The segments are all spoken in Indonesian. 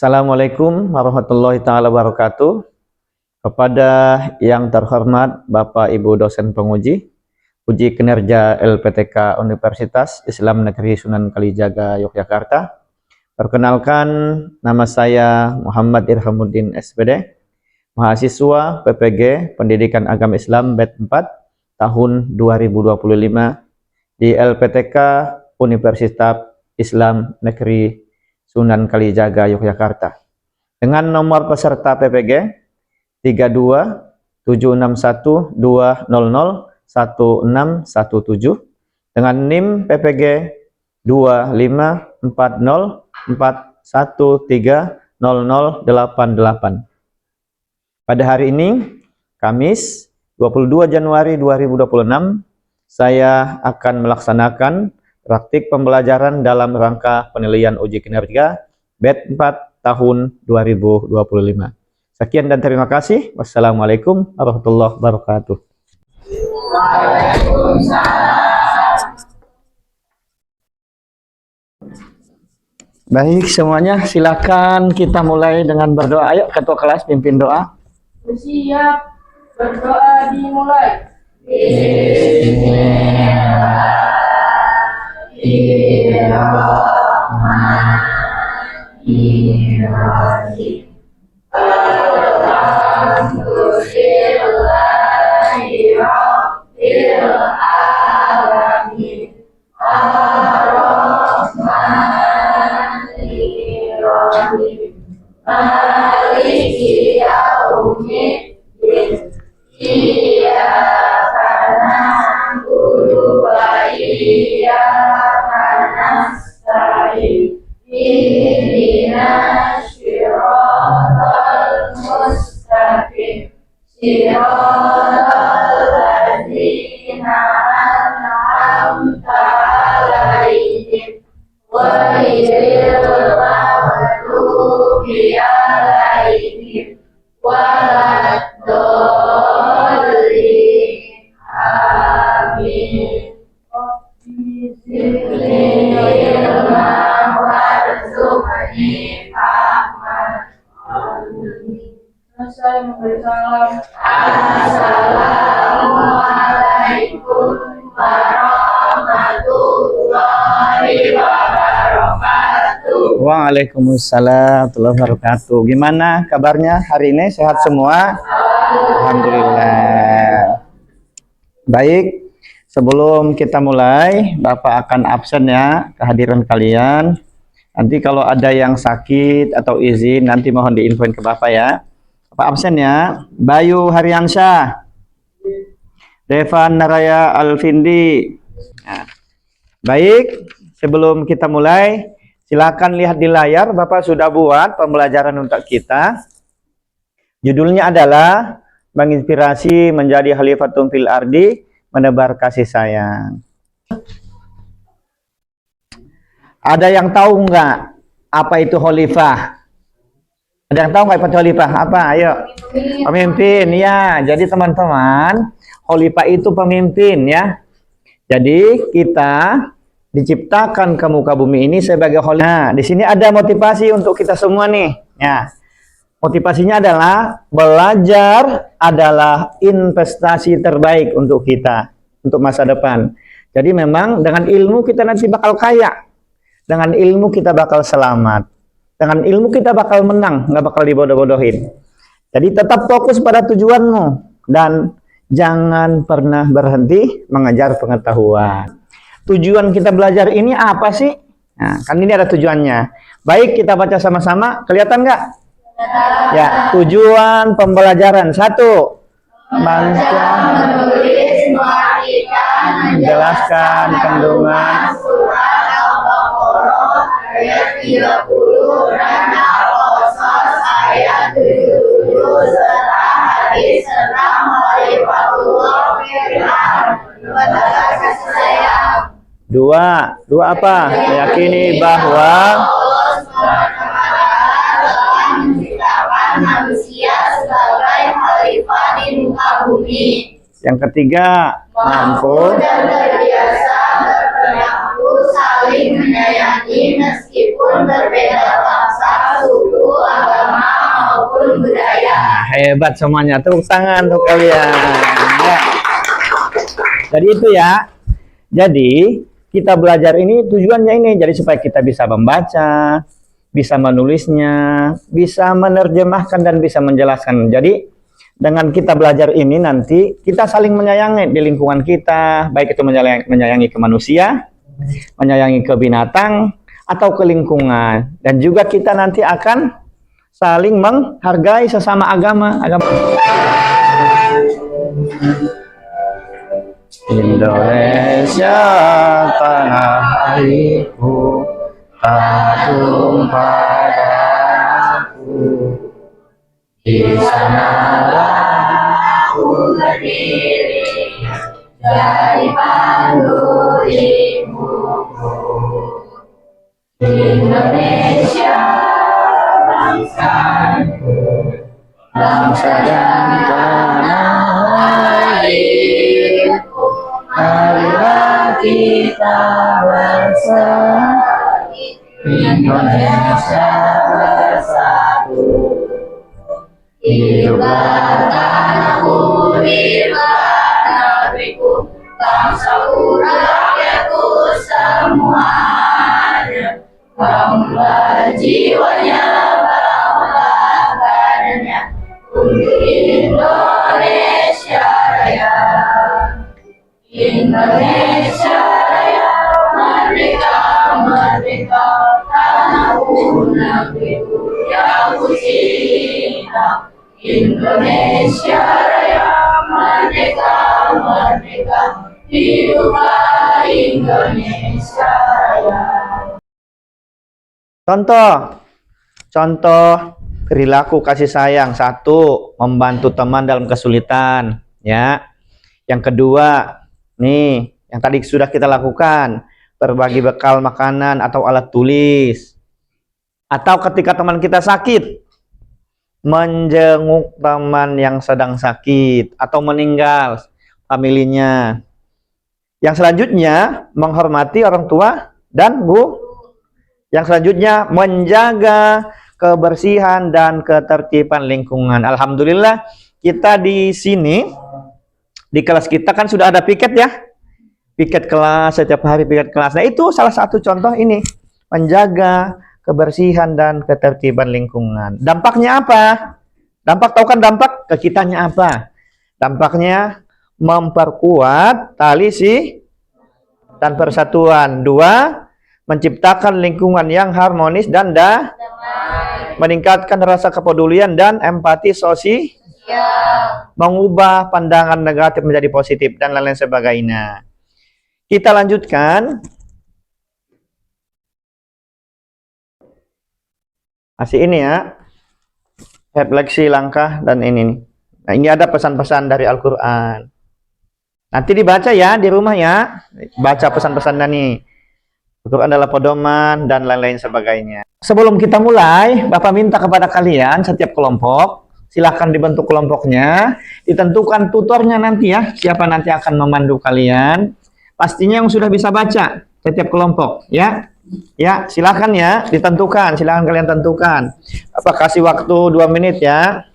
Assalamualaikum warahmatullahi taala wabarakatuh. Kepada yang terhormat Bapak Ibu dosen penguji, uji kinerja LPTK Universitas Islam Negeri Sunan Kalijaga Yogyakarta. Perkenalkan, nama saya Muhammad Irhamuddin SPD, mahasiswa PPG Pendidikan Agama Islam BED 4 tahun 2025 di LPTK Universitas Islam Negeri Sunan Kalijaga Yogyakarta dengan nomor peserta PPG 327612001617 dengan NIM PPG 254041300888. Pada hari ini, Kamis 22 Januari 2026, saya akan melaksanakan praktik pembelajaran dalam rangka penilaian uji kinerja BED 4 tahun 2025. Sekian dan terima kasih. Wassalamualaikum warahmatullahi wabarakatuh. Baik semuanya, silakan kita mulai dengan berdoa. Ayo ketua kelas pimpin doa. Bersiap, berdoa dimulai. Bismillahirrahmanirrahim. Alhamdulillahi Rabbil Alamin. Ar-Rahmanir-Rahim. Maliki yaumiddin. Iyyaka na'budu wa iyyaka nasta'in. Ihdinas siratal mustaqim. Siratal ladzina an'amta 'alaihim ghairil maghdubi 'alaihim waladdallin. Amin. Bismillahirrahmanirrahim. Warzuqni fahman. Saya memberi salam. Assalamualaikum warahmatullahi wabarakatuh. Waalaikumsalam warahmatullahi wabarakatuh. Gimana kabarnya hari ini? Sehat semua? Alhamdulillah. Baik, sebelum kita mulai, Bapak akan absen ya kehadiran kalian. Nanti kalau ada yang sakit atau izin, nanti mohon diinfoin ke Bapak ya. Bapak absen ya. Bayu Haryansyah, Devan Naraya Alvindi. Nah, baik, sebelum kita mulai, silakan lihat di layar. Bapak sudah buat pembelajaran untuk kita. Judulnya adalah menginspirasi menjadi khalifatun fil ardi, menebar kasih sayang. Ada yang tahu nggak apa itu khalifah? Ada yang tahu nggak apa itu khalifah? Apa? Ayo. Pemimpin ya. Jadi teman-teman, khalifah itu pemimpin ya. Jadi kita diciptakan ke muka bumi ini sebagai khalifah. Nah, di sini ada motivasi untuk kita semua nih. Ya. Motivasinya adalah belajar adalah investasi terbaik untuk kita, untuk masa depan. Jadi memang dengan ilmu kita nanti bakal kaya. Dengan ilmu kita bakal selamat. Dengan ilmu kita bakal menang, nggak bakal dibodoh-bodohin. Jadi tetap fokus pada tujuanmu. Dan jangan pernah berhenti mengejar pengetahuan. Tujuan kita belajar ini apa sih? Nah, kan ini ada tujuannya. Baik, kita baca sama-sama. Kelihatan nggak? Ya, tujuan pembelajaran 1. Membaca, menulis, mengartikan, menjelaskan kandungan surat Al-Baqarah ayat 30 dan Al-Qasas ayat 70 serta hadis tentang khalifatullah fil ardh. Menebar kasih sayang. 2 apa? Meyakini bahwa Allah telah menciptakan manusia sebagai khalifah di muka bumi. yang ketiga mampu dan terbiasa berperilaku saling menyayangi meskipun berbeda bangsa, suku, maupun budaya. Nah, hebat semuanya. Tepuk tangan untuk kalian. Ya. Jadi itu ya. Jadi kita belajar ini tujuannya ini. Jadi supaya kita bisa membaca, bisa menulisnya, bisa menerjemahkan dan bisa menjelaskan. Jadi dengan kita belajar ini nanti kita saling menyayangi di lingkungan kita, baik itu menyayangi ke manusia, menyayangi ke binatang atau ke lingkungan. Dan juga kita nanti akan saling menghargai sesama agama. Indonesia tanah airku, kagum padaku. Di sanalah aku berdiri, jadi pandu ibuku. Indonesia bangsaku, bangsa dan tanah airku. Marilah kita bersatu, Indonesia bersatu. Hiduplah tanahku, hiduplah negeriku, bangsaku, rakyatku semuanya. Bangunlah jiwanya, bangunlah badannya untuk Indonesia Raya. Indonesia Raya, merdeka, merdeka, tanahku, negeriku yang ku cinta. Indonesia Raya, merdeka, merdeka, hiduplah Indonesia Raya. Contoh perilaku kasih sayang. 1, membantu teman dalam kesulitan, ya. Yang kedua, nih, yang tadi sudah kita lakukan, berbagi bekal makanan atau alat tulis. Atau ketika teman kita sakit, menjenguk teman yang sedang sakit atau meninggal familinya. Yang selanjutnya, menghormati orang tua dan guru. Yang selanjutnya, menjaga kebersihan dan ketertiban lingkungan. Alhamdulillah, kita di sini, di kelas kita kan sudah ada piket ya. Piket kelas, setiap hari piket kelas. Nah, itu salah satu contoh ini. Menjaga kebersihan dan ketertiban lingkungan. Dampaknya apa? Dampak, tahu kan dampak? Ke kitanya apa? Dampaknya memperkuat tali dan persatuan. 2, menciptakan lingkungan yang harmonis dan meningkatkan rasa kepedulian dan empati sosial, mengubah pandangan negatif menjadi positif dan lain-lain sebagainya. Kita lanjutkan. Masih ini ya, refleksi langkah dan ini nih. Nah, ini ada pesan-pesan dari Al-Quran. Nanti dibaca ya di rumah ya, baca pesan-pesannya nih. Al-Quran adalah pedoman dan lain-lain sebagainya. Sebelum kita mulai, Bapak minta kepada kalian setiap kelompok, silahkan dibentuk kelompoknya, ditentukan tutornya nanti ya, siapa nanti akan memandu kalian. Pastinya yang sudah bisa baca setiap kelompok ya. Ya, silahkan ya, ditentukan, silahkan kalian tentukan. Apa kasih waktu 2 menit ya.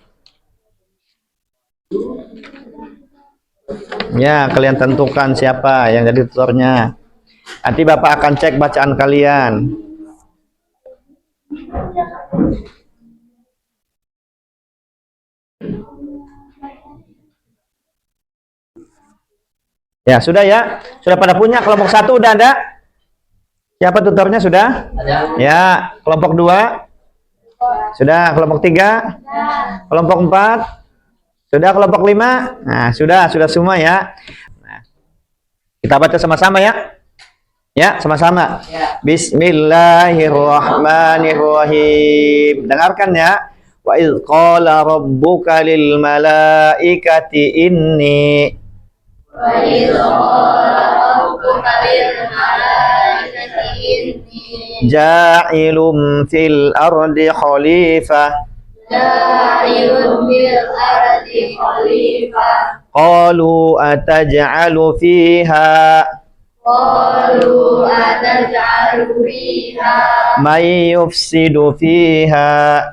Ya, kalian tentukan siapa yang jadi tutornya. Nanti Bapak akan cek bacaan kalian. Ya, sudah ya. Sudah pada punya kelompok 1 udah ada? Siapa tutornya sudah? Ada. Ya, kelompok 2? Sudah, kelompok 3? Kelompok 4? Sudah, kelompok 5? Nah, sudah semua ya. Nah, kita baca sama-sama ya. Ya, sama-sama. Ya. Bismillahirrahmanirrahim. Dengarkan ya. Wa idz qala rabbuka lil malaikati inni. Wa idz qala rabbuka lil malaikati inni ja'ilun fil ardi khalifah. Ja'ilun fil ardi khalifah. Qalu ataj'alu fiha. Qalu ataj'alu fiha man yufsidu fiha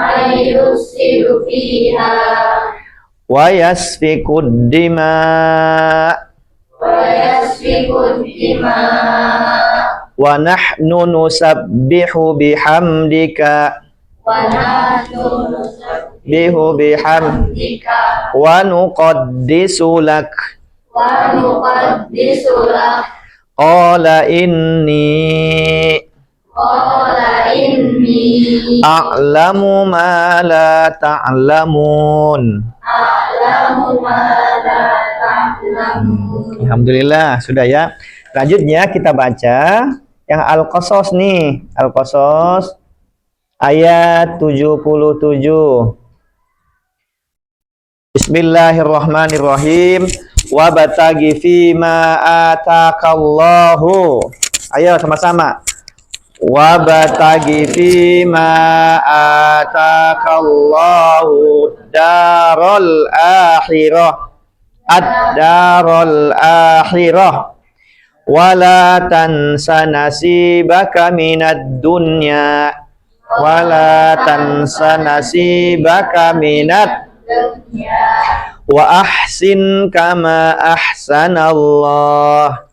من يفسد فيها ويسفك الدماء ويسفك الدماء ونحن نسبح بحمدك ونحن بحمدك بحمدك ونقدس لك ونقدس لك قال إني قال إني أعلم ما لا تعلمون. أعلم ما لا تعلمون. Alhamdulillah, sudah ya. Selanjutnya kita baca yang Al-Qasas nih. Al-Qasas ayat 77. Bismillahirrahmanirrahim. Wabtaghi fima atakallahu. Ayo sama-sama. Wabtaghi fima atakallahu darul akhirah. Ad-darul akhirah. Wala tansa nasibaka minad dunya. Wala tansa nasibaka minad wa ahsin kama ahsanallah.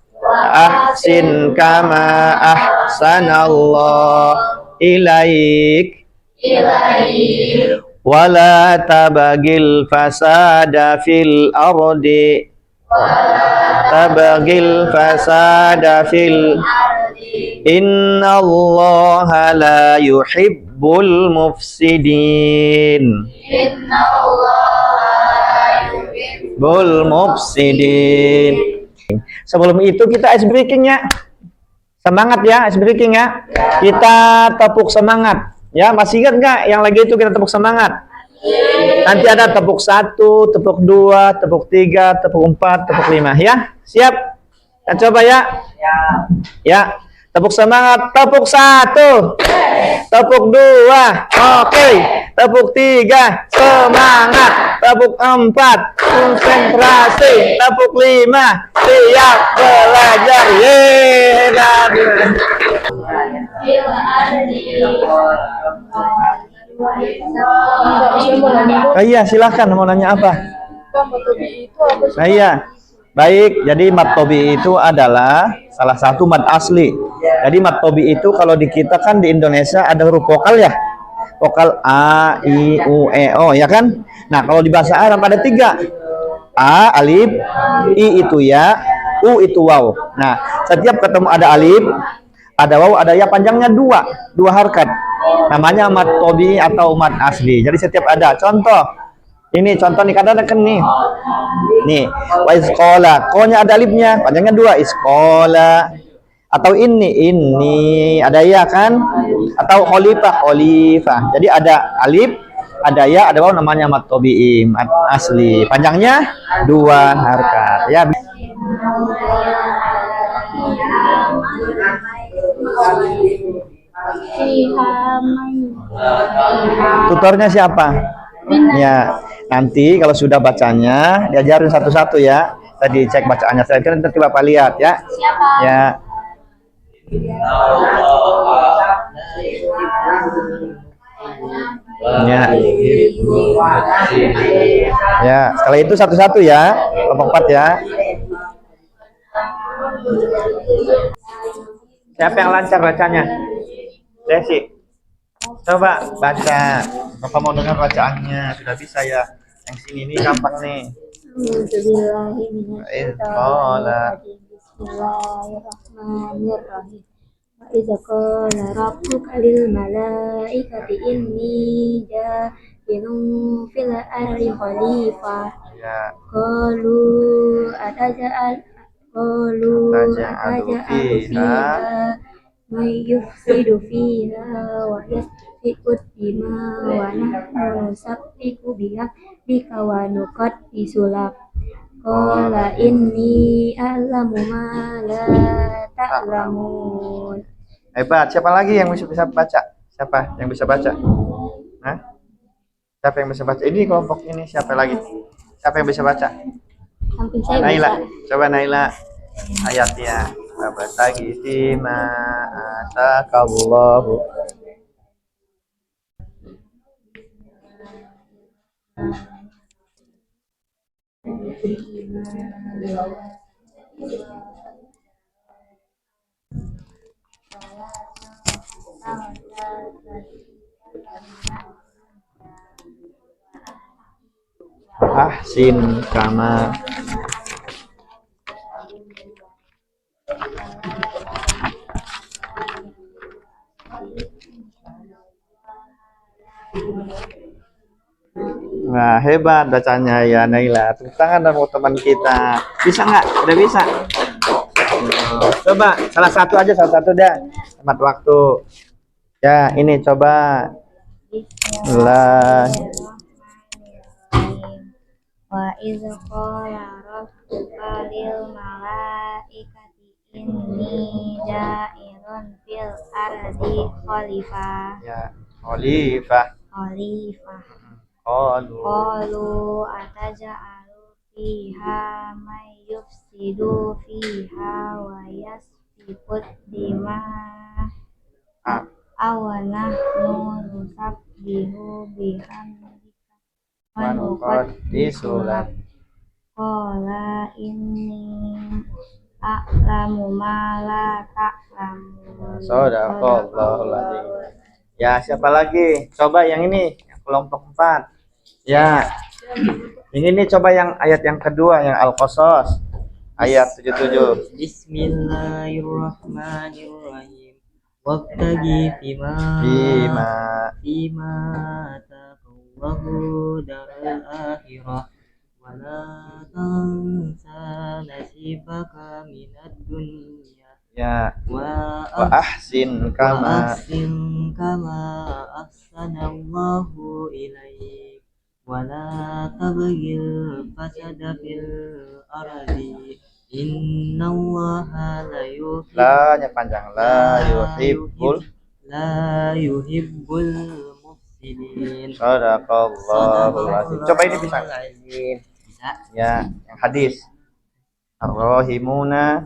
Ahsin kama ahsanallah ilaik. إليك Wala tabagil fasada fil ardi. Tabagil fasada fil Inna Allah la yuhibbul mufsidin. إن الله يحب Bul mufsidin. Sebelum itu kita ice breaking ya. Semangat ya, ice breaking ya. Kita tepuk semangat. Ya, masih ingat nggak yang lagi itu kita tepuk semangat? Nanti ada tepuk 1, tepuk 2, tepuk 3, tepuk 4, tepuk 5 ya. Siap? Kita coba ya. Ya. Tepuk semangat. Tepuk 1. Tepuk 2. Oke. Tepuk 3. Semangat. Tepuk 4. Konsentrasi. Tepuk 5. Siap belajar. Yeay. في الأرض Iya, silahkan mau nanya apa? Nah, iya. Baik, jadi mat tobi itu adalah salah satu mat asli. Jadi mat tobi itu kalau di kita kan di Indonesia ada huruf vokal ya. Vokal A, I, U, E, O ya kan? Nah, kalau di bahasa Arab ada 3. A, alif, I itu ya, U itu waw. Nah, setiap ketemu ada alif, ada waw, ada ya, panjangnya 2 harkat. Namanya mat tobi atau mat asli. Jadi setiap ada. Contoh. Ini contoh nih, kadang kan nih. Nih, wa isqala. Ko-nya ada alifnya, panjangnya 2, isqala. Atau ini ada ya kan? Atau khalifah. Jadi ada alif, ada ya, ada waw, namanya mat tobi, mat asli. Panjangnya 2 harkat. Ya. Tutornya siapa? Ya, nanti kalau sudah bacanya diajarin satu-satu ya. Tadi cek bacaannya. Saya kira nanti Bapak lihat ya. Siapa? Ya. Ya. Ya, setelah itu satu-satu ya. Kelompok 4 ya. Siapa yang lancar bacanya? Desi. Coba baca. Bapak mau dengar bacaannya. Sudah bisa ya. Yang sini ini gampang nih. Bismillahirrahmanirrahim. Wa idza qala rabbuka lil malaikati inni ja'ilun fil ardi khalifah. Ya. Qalu ataja'alu fiha may yufsidu fiha wa yasfiku dima wa nahnu nusabbihu bihamdika wa nuqaddisu lak. Qala inni a'lamu ma la ta'lamun. Hebat. Siapa lagi yang bisa baca? Siapa yang bisa baca? Hah? Siapa yang bisa baca? Ini kelompok ini siapa lagi? Siapa yang bisa baca? Sampai saya Naila. bisa. Coba Naila. Ayatnya. Wabtaghi fima atakallahu. Ahsin kama. Nah, hebat bacanya ya Naila. Tepuk tangan dong teman kita. Bisa nggak? Udah bisa? Coba salah satu aja, salah satu dah. Hemat waktu. Ya, ini coba. Lah. Wa idz qala rabbuka lil malaikati inni ja'ilun fil ardi khalifah. Ya, Khalifah. Khalifah. Qalu. Qalu ataj'alu fiha may yufsidu fiha wa yasfiku dima Ah, awana nusabbihu bihamdika wa Manuqaddisu lak. qala inni a'lamu ma la ta'lamun. Shadaqallahul adzim. Ya, siapa lagi? Coba yang ini, yang kelompok 4. Ya. Yang ini coba yang ayat yang kedua, yang Al-Qasas. Ayat 77. Bismillahirrahmanirrahim. Wabtagi fima ataqallahu daral akhirah wa la tansa nasibaka minad dunya Ya. wa Wa ahsin kama. ahsanallahu ilaik wa la tabghil fasada fil ardi innallaha La-nya panjang. La yuhibbul. mufsidin. Shadaqallahul adzim. Coba ini bisa. Bisa. Ya, yang hadis. Ar-Rahimuna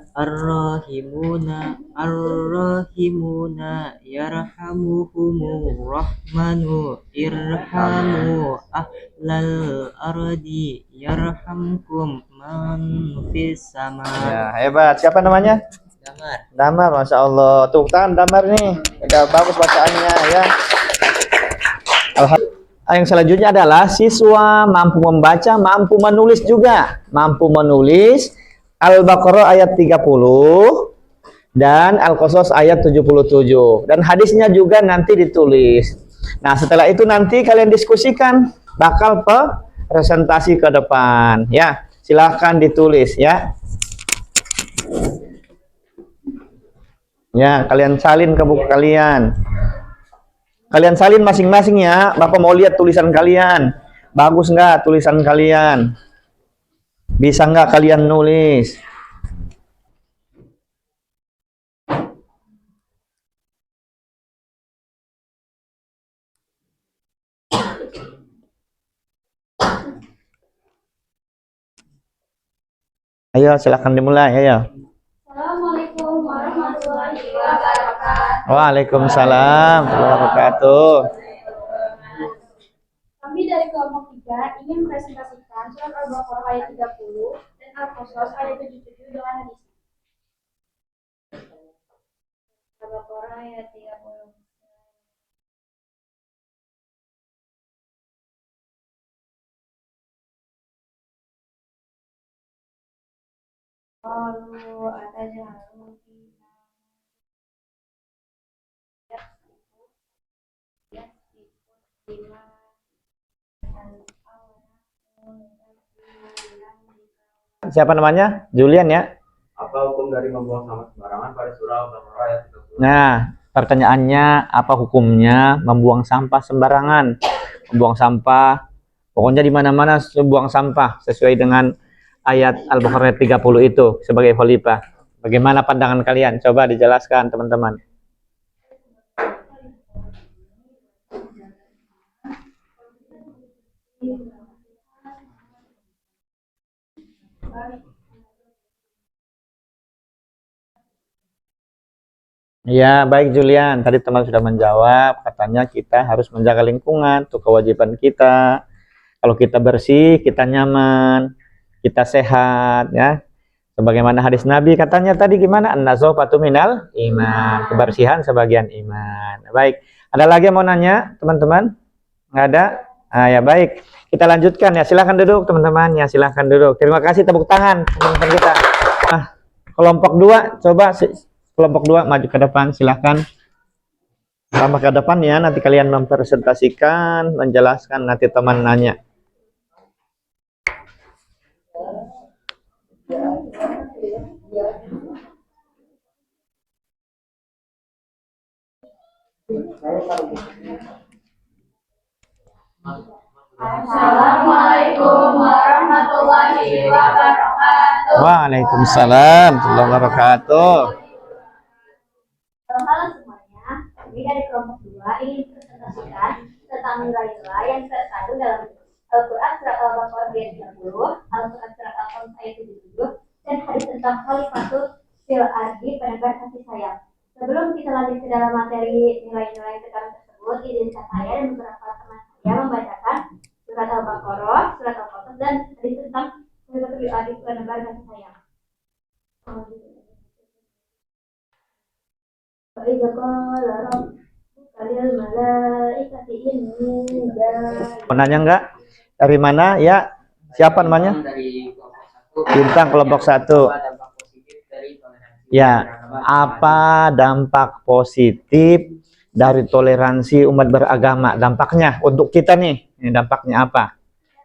yarhamuhumur rahmanu irhamu ahlal ardi yarhamkum man fis sama. Ya, hebat. Siapa namanya? Damar. Damar, Masya Allah. Tuh, tangan Damar nih. Udah bagus bacaannya ya. Alhamdulillah. Yang selanjutnya adalah siswa mampu membaca, mampu menulis juga. Mampu menulis Al-Baqarah ayat 30 dan Al-Qasas ayat 77. Dan hadisnya juga nanti ditulis. Nah, setelah itu nanti kalian diskusikan bakal presentasi ke depan ya. Silahkan ditulis ya. Ya, kalian salin ke buku kalian. Kalian salin masing-masing ya. Bapak mau lihat tulisan kalian. Bagus nggak tulisan kalian? Bisa nggak kalian nulis? Ayo, silahkan dimulai. Ayo. Assalamualaikum warahmatullahi wabarakatuh. Waalaikumsalam warahmatullahi wabarakatuh. Kami dari kelompok 3 ingin presentasikan surat Al-Baqarah ayat 30 dan Al-Qasas ayat 77 dengan hadis. Al-Baqarah ayat 30. Qalu ataj'alu fiha yasfiku dima Siapa namanya? Julian ya. Apa hukum dari membuang sampah sembarangan pada surah Al-Baqarah ayat 30? Nah, pertanyaannya apa hukumnya membuang sampah sembarangan? Membuang sampah, pokoknya di mana-mana buang sampah sesuai dengan ayat Al-Baqarah 30 itu sebagai khalifah. Bagaimana pandangan kalian? Coba dijelaskan teman-teman. Ya, baik Julian. Tadi teman sudah menjawab, katanya kita harus menjaga lingkungan, itu kewajiban kita. Kalau kita bersih, kita nyaman, kita sehat, ya. Sebagaimana hadis Nabi katanya tadi gimana? An-nazafatu minal iman. Kebersihan sebagian iman. Baik. Ada lagi yang mau nanya, teman-teman? Nggak ada? Ya baik. Kita lanjutkan ya. Silahkan duduk, teman-teman. Ya silahkan duduk. Terima kasih, tepuk tangan teman-teman kita. Kelompok 2, coba kelompok 2 maju ke depan, silahkan. Sama ke depan ya. Nanti kalian mempresentasikan, menjelaskan. Nanti teman nanya. Assalamualaikum warahmatullahi wabarakatuh. Waalaikumsalam warahmatullahi wabarakatuh. Halo semuanya, kami dari kelompok 2 ingin presentasikan tentang nilai-nilai yang terkandung dalam Al-Quran surat Al-Baqarah ayat 30, Al-Quran surat Al-Qamar ayat 77, dan hadis tentang khalifatul fil ardi, penebar kasih sayang. Sebelum kita lanjut ke dalam materi nilai-nilai terkandung tersebut, izinkan saya dan beberapa teman saya membacakan surat Al-Baqarah, surat Al-Qamar, dan hadis tentang khalifatul fil ardi, penebar kasih sayang. Fa'idza qala rabbuka lil malaikati inni ja'ilun. Penanya enggak? Dari mana? Ya, siapa namanya? Dari kelompok 1. Bintang kelompok 1. Dampak positif dari toleransi. Ya, apa dampak positif dari toleransi umat beragama? Dampaknya untuk kita nih, ini dampaknya apa?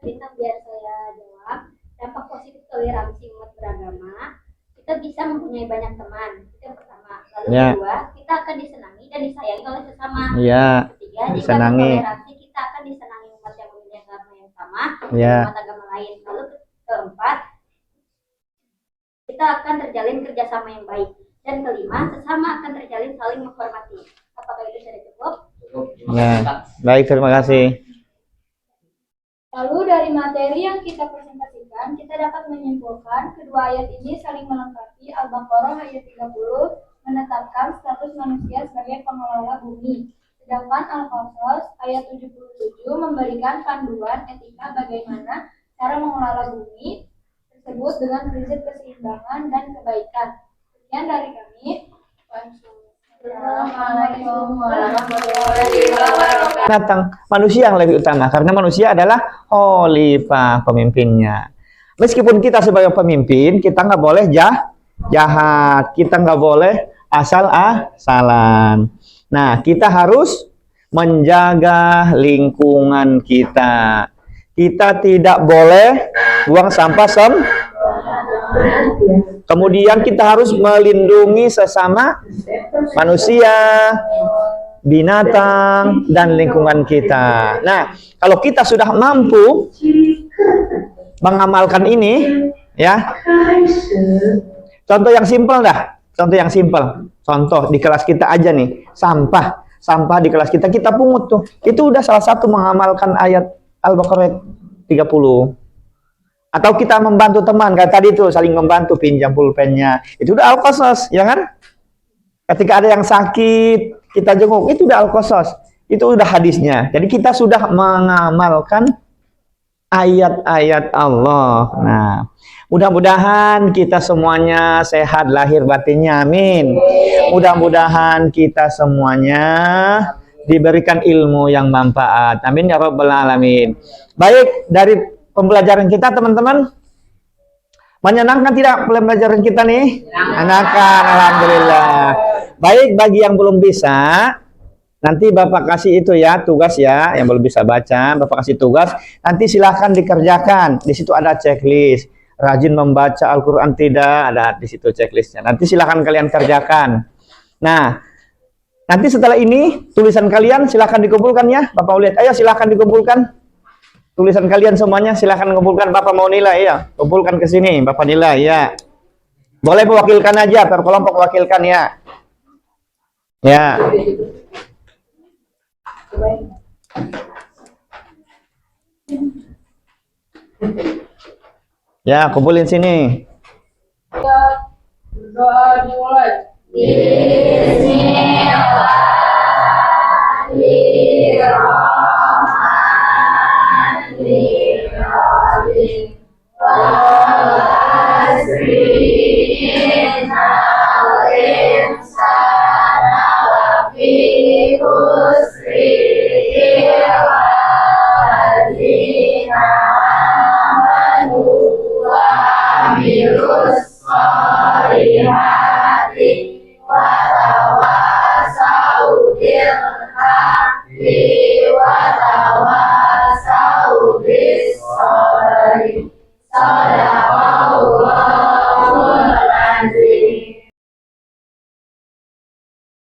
Bintang, biar saya jawab. Dampak positif toleransi umat beragama, kita bisa mempunyai banyak teman. Itu yang pertama. Lalu Ya. kedua, kita akan disenangi dan disayangi oleh sesama. Ya, Ketiga, jika disenangi. toleransi, kita akan disenangi umat yang memiliki agama yang sama, Ya. umat agama lain. Lalu keempat, kita akan terjalin kerjasama yang baik. Dan kelima, sesama akan terjalin saling menghormati. Apakah itu sudah cukup? Ya, baik, terima kasih. Lalu dari materi yang kita presentasikan, kita dapat menyimpulkan kedua ayat ini saling melengkapi. Al-Baqarah ayat 30 menetapkan status manusia sebagai pengelola bumi. Sedangkan Al-Qasas ayat 77 memberikan panduan etika bagaimana cara mengelola bumi tersebut dengan prinsip keseimbangan dan kebaikan. Sekian dari kami. Assalamualaikum warahmatullahi wabarakatuh. Binatang, manusia yang lebih utama karena manusia adalah khalifah, pemimpinnya. Meskipun kita sebagai pemimpin, kita nggak boleh jahat, kita nggak boleh asal-asalan. Nah, kita harus menjaga lingkungan kita. Kita tidak boleh buang sampah Kemudian kita harus melindungi sesama manusia, binatang, dan lingkungan kita. Nah, kalau kita sudah mampu mengamalkan ini, ya. Contoh yang simpel dah. Contoh yang simpel. Contoh di kelas kita aja nih, sampah di kelas kita pungut tuh. Itu udah salah satu mengamalkan ayat Al-Baqarah 30. Atau kita membantu teman, kayak tadi tuh saling membantu, pinjam pulpennya. Itu udah Al-Qasas, ya kan? Ketika ada yang sakit, kita jenguk, itu udah Al-Qasas. Itu udah hadisnya. Jadi kita sudah mengamalkan ayat-ayat Allah. Nah, mudah-mudahan kita semuanya sehat lahir batinnya, amin. Mudah-mudahan kita semuanya diberikan ilmu yang manfaat, amin ya rabbal alamin. Baik, dari pembelajaran kita teman-teman, menyenangkan tidak pembelajaran kita nih? Menyenangkan, alhamdulillah. Baik, bagi yang belum bisa, nanti Bapak kasih itu ya, tugas ya, yang belum bisa baca, Bapak kasih tugas, nanti silahkan dikerjakan. Di situ ada checklist. Rajin membaca Al-Quran tidak, ada di situ checklistnya. Nanti silahkan kalian kerjakan. Nah, nanti setelah ini, tulisan kalian silahkan dikumpulkan ya, Bapak lihat. Ayo silahkan dikumpulkan. Tulisan kalian semuanya silahkan kumpulkan. Bapak mau nilai ya, kumpulkan ke sini, Bapak nilai ya. Boleh mewakilkan aja, per kelompok wakilkan ya. Ya. Ya, kumpulin sini. Doa dimulai. Bismillahirrahmanirrahim. Salam.